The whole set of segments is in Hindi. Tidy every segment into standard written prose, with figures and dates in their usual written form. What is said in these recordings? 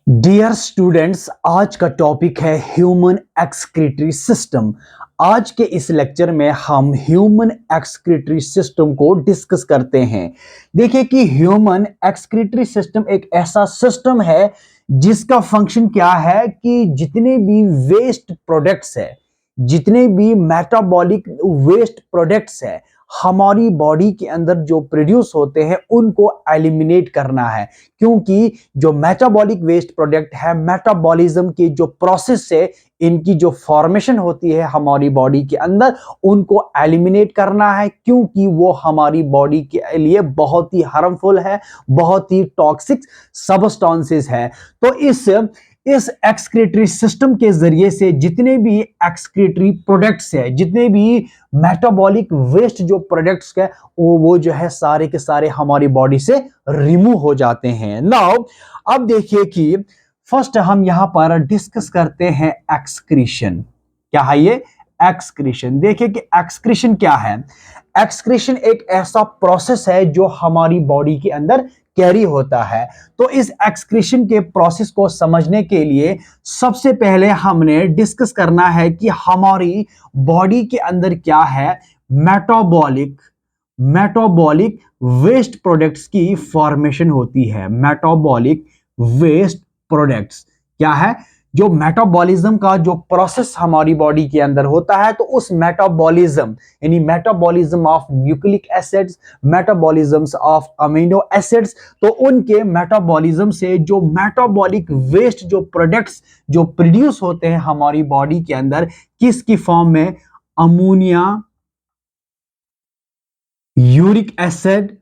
डियर स्टूडेंट्स, आज का टॉपिक है ह्यूमन एक्सक्रीटरी सिस्टम। आज के इस लेक्चर में हम ह्यूमन एक्सक्रीटरी सिस्टम को डिस्कस करते हैं। देखिए कि ह्यूमन एक्सक्रीटरी सिस्टम एक ऐसा सिस्टम है जिसका फंक्शन क्या है कि जितने भी वेस्ट प्रोडक्ट्स है, जितने भी मेटाबॉलिक वेस्ट प्रोडक्ट्स है हमारी बॉडी के अंदर जो प्रोड्यूस होते हैं उनको एलिमिनेट करना है। क्योंकि जो मेटाबॉलिक वेस्ट प्रोडक्ट है, मेटाबॉलिज्म की जो प्रोसेस से इनकी जो फॉर्मेशन होती है हमारी बॉडी के अंदर, उनको एलिमिनेट करना है, क्योंकि वो हमारी बॉडी के लिए बहुत ही हार्मफुल है, बहुत ही टॉक्सिक सब्सटेंसेस है। तो इस एक्सक्रीटरी सिस्टम के जरिए से जितने भी एक्सक्रीटरी प्रोडक्ट्स है, जितने भी मेटाबॉलिक वेस्ट जो प्रोडक्ट्स है, वो जो है सारे के सारे हमारी बॉडी से रिमूव हो जाते हैं। नाउ अब देखिए कि फर्स्ट हम यहां पर डिस्कस करते हैं एक्सक्रीशन। क्या है ये एक्सक्रीशन? देखिए कि एक्सक्रीशन क्या है। एक्सक्रीशन एक ऐसा प्रोसेस है जो हमारी बॉडी के अंदर कैरी होता है। तो इस एक्सक्रीशन के प्रोसेस को समझने के लिए सबसे पहले हमने डिस्कस करना है कि हमारी बॉडी के अंदर क्या है। मेटाबॉलिक वेस्ट प्रोडक्ट्स की फॉर्मेशन होती है। मेटाबॉलिक वेस्ट प्रोडक्ट्स क्या है? जो मेटाबॉलिज्म का जो प्रोसेस हमारी बॉडी के अंदर होता है, तो उस मेटाबॉलिज्म यानी metabolism of nucleic acids, metabolisms of amino acids, तो उनके मेटाबॉलिज्म से जो मेटाबॉलिक वेस्ट जो प्रोडक्ट्स जो प्रोड्यूस होते हैं हमारी बॉडी के अंदर, किसकी फॉर्म में? Ammonia, uric acid,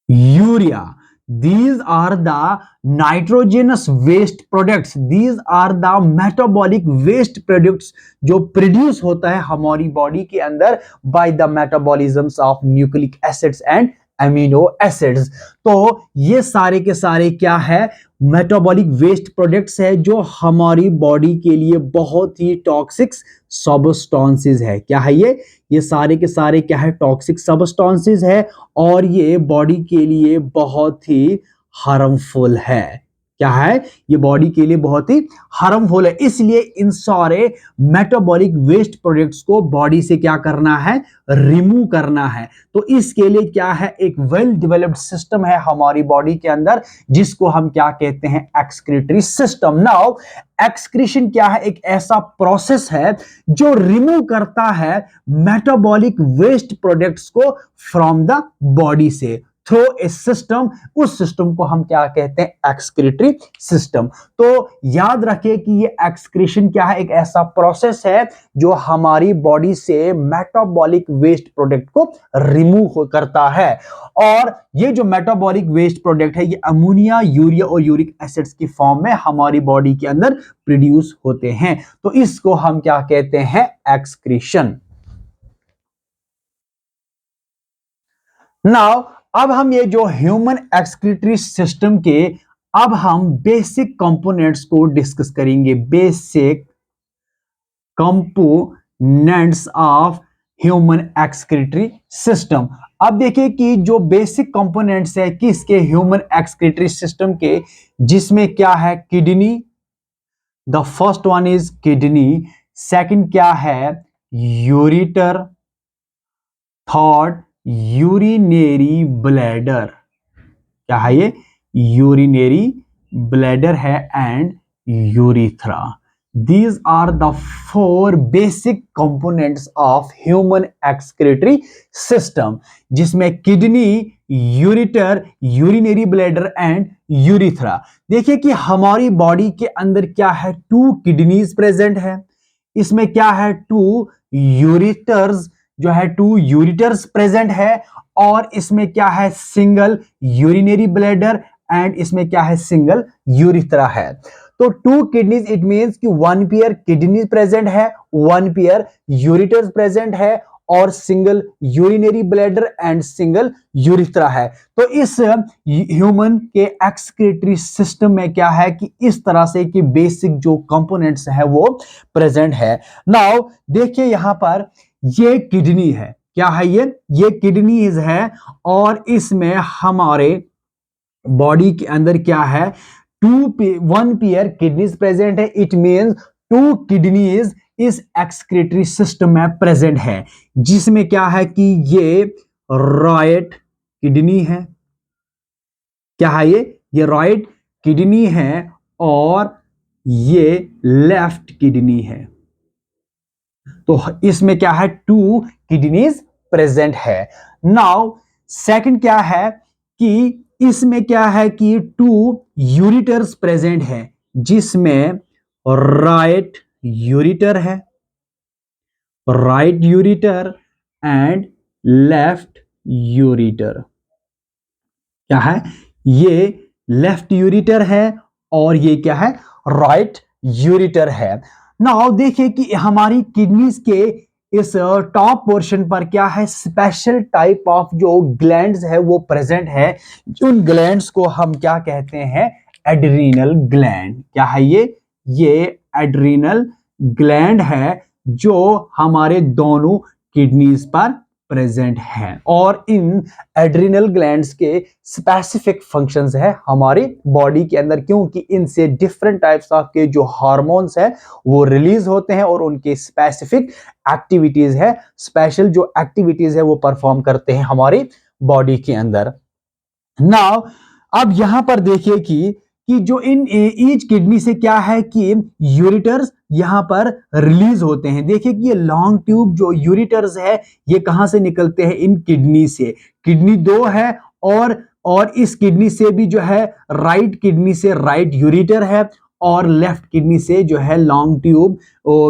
urea. These are the nitrogenous waste products. These are the metabolic waste products जो प्रोड्यूस होता है हमारी बॉडी के अंदर by the metabolisms of nucleic acids and amino acids। तो ये सारे के सारे क्या है? मेटाबॉलिक वेस्ट प्रोडक्ट्स है जो हमारी बॉडी के लिए बहुत ही टॉक्सिक सब्सटेंसेस है। क्या है ये सारे के सारे क्या है? टॉक्सिक सब्सटेंसेस है, और ये बॉडी के लिए बहुत ही हार्मफुल है। क्या है? ये बॉडी के लिए बहुत ही हार्मफुल है। इसलिए इन सारे मेटाबॉलिक वेस्ट प्रोडक्ट्स को बॉडी से क्या करना है? रिमूव करना है। तो इसके लिए क्या है? एक वेल डेवलप्ड सिस्टम है हमारी बॉडी के अंदर, जिसको हम क्या कहते हैं? Excretory system. नाउ एक्सक्रीशन क्या है? एक ऐसा प्रोसेस है जो रिमूव करता है मेटाबॉलिक वेस्ट प्रोडक्ट्स को फ्रॉम द बॉडी से थ्रू ए सिस्टम। उस सिस्टम को हम क्या कहते हैं? Excretory system. तो याद रखिए कि ये एक्सक्रीशन क्या है? एक ऐसा प्रोसेस है जो हमारी बॉडी से मेटाबॉलिक वेस्ट प्रोडक्ट को रिमूव करता है। और ये जो मेटाबॉलिक वेस्ट प्रोडक्ट है, ये अमोनिया, यूरिया और यूरिक एसिड्स की फॉर्म में हमारी बॉडी के अंदर प्रोड्यूस होते हैं। तो इसको हम क्या कहते हैं? एक्सक्रीशन। नाउ अब हम ये जो ह्यूमन एक्सक्रीटरी सिस्टम के अब हम बेसिक कंपोनेंट्स को डिस्कस करेंगे। Basic components of human excretory system. अब देखिए कि जो बेसिक कंपोनेंट्स है किसके? ह्यूमन एक्सक्रीटरी सिस्टम के, जिसमें क्या है? Kidney. The first one is kidney. Second क्या है? यूरिटर। Third urinary bladder. क्या है ये? यूरिनरी ब्लैडर है and urethra. These are the four basic components of human excretory system, जिसमें kidney, ureter, urinary bladder and urethra. देखिए कि हमारी बॉडी के अंदर क्या है? 2 किडनीज प्रेजेंट है। इसमें क्या है? 2 यूरिटर्स जो है 2 यूरिटर्स प्रेजेंट है। और इसमें क्या है? सिंगल यूरिनरी ब्लैडर एंड इसमें क्या है? सिंगल यूरिथ्रा है। तो 2 किडनीज इट मींस कि 1 पेयर किडनी प्रेजेंट है, 1 पेयर यूरिटर्स प्रेजेंट है, और single urinary bladder and single urethra है। तो इस ह्यूमन के एक्सक्रीटरी सिस्टम में क्या है कि इस तरह से कि बेसिक जो कंपोनेंट्स है वो प्रेजेंट है। नाउ देखिए यहां पर ये किडनी है। क्या है ये? ये किडनी है, और इसमें हमारे बॉडी के अंदर क्या है, वन पेयर किडनीज प्रेजेंट है, इट मीन्स टू किडनीज इस एक्सक्रीटरी सिस्टम में प्रेजेंट है, जिसमें क्या है कि ये राइट किडनी है, क्या है ये राइट किडनी है और ये लेफ्ट किडनी है। तो इसमें क्या है, टू किडनीज प्रेजेंट है। नाउ सेकंड क्या है कि इसमें क्या है कि टू यूरिटर्स प्रेजेंट है, जिसमें राइट यूरिटर है, right ureter and left ureter. क्या है, ये लेफ्ट यूरिटर है और ये क्या है, राइट यूरिटर है। नाउ देखिए कि हमारी किडनीज के इस टॉप पोर्शन पर क्या है, स्पेशल टाइप ऑफ जो ग्लैंड्स है वो प्रेजेंट है। उन ग्लैंड्स को हम क्या कहते हैं, एड्रीनल ग्लैंड। क्या है ये एड्रीनल ग्लैंड है जो हमारे दोनों किडनीज पर प्रेजेंट है। और इन एड्रिनल ग्लैंड्स के स्पेसिफिक फंक्शंस है हमारी बॉडी के अंदर, क्योंकि इनसे डिफरेंट टाइप्स ऑफ के जो हार्मोन्स है वो रिलीज होते हैं और उनके स्पेसिफिक एक्टिविटीज है, स्पेशल जो एक्टिविटीज है वो परफॉर्म करते हैं हमारी बॉडी के अंदर। नाउ अब यहां पर देखिए कि जो इन ईच किडनी से क्या है कि यूरिटर्स यहां पर रिलीज होते हैं। देखिए कि ये लॉन्ग ट्यूब जो यूरिटर्स है ये कहां से निकलते हैं, इन किडनी से। किडनी दो है और इस किडनी से भी जो है, राइट किडनी से राइट यूरिटर है और लेफ्ट किडनी से जो है लॉन्ग ट्यूब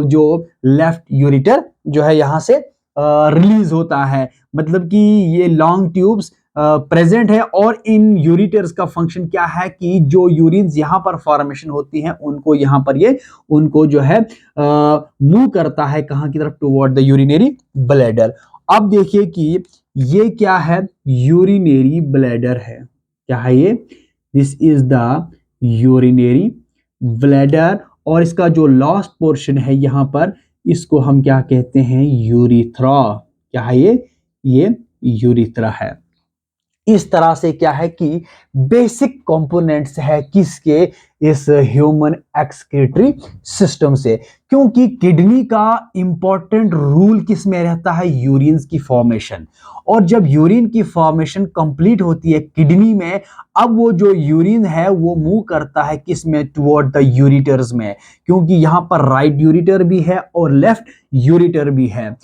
जो लेफ्ट यूरिटर जो है यहां से रिलीज होता है। मतलब कि ये लॉन्ग ट्यूब्स प्रेजेंट है और इन यूरिटर्स का फंक्शन क्या है कि जो यूरिन्स यहां पर फॉर्मेशन होती हैं उनको यहां पर ये उनको जो है मूव करता है कहां की तरफ, टुवर्ड द यूरिनरी ब्लैडर। अब देखिए कि ये क्या है, यूरिनरी ब्लैडर है। क्या है ये, this is the urinary bladder और इसका जो लास्ट पोर्शन है यहां पर, इसको हम क्या कहते हैं, यूरिथ्रा। क्या है ये यूरिथ्रा है। इस तरह से क्या है कि बेसिक कंपोनेंट्स है किसके, इस ह्यूमन एक्सक्रीटरी सिस्टम से। क्योंकि किडनी का इंपॉर्टेंट रूल किस में रहता है, यूरिन की फॉर्मेशन। और जब यूरिन की फॉर्मेशन कंप्लीट होती है किडनी में, अब वो जो यूरिन है वो मूव करता है किस में, टुवर्ड द यूरिटर्स में। क्योंकि यहां पर राइट यूरिटर भी है और लेफ्ट यूरिटर भी है।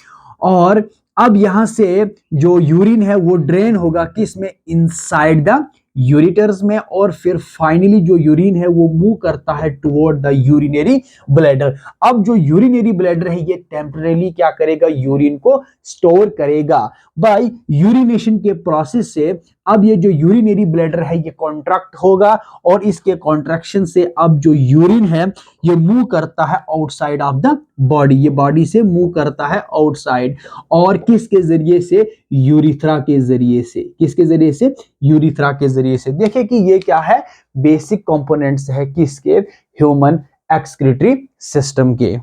और अब यहां से जो यूरिन है वो ड्रेन होगा किस में, इनसाइड द यूरिटर्स में। और फिर फाइनली जो यूरिन है वो मूव करता है टुवर्ड द यूरिनरी ब्लैडर। अब जो यूरिनरी ब्लैडर है ये टेम्परेली क्या करेगा, यूरिन को स्टोर करेगा बाय यूरिनेशन के प्रोसेस से। अब ये जो यूरिनरी ब्लैडर है ये कॉन्ट्रैक्ट होगा और इसके कॉन्ट्रैक्शन से अब जो यूरिन है ये मूव करता है आउटसाइड ऑफ द बॉडी। ये बॉडी से मूव करता है आउटसाइड, और किसके जरिए से, यूरिथ्रा के जरिए से। किसके जरिए से, यूरिथ्रा के जरिए से। देखिए कि ये क्या है, बेसिक कंपोनेंट्स है किसके, ह्यूमन एक्सक्रीटरी सिस्टम के।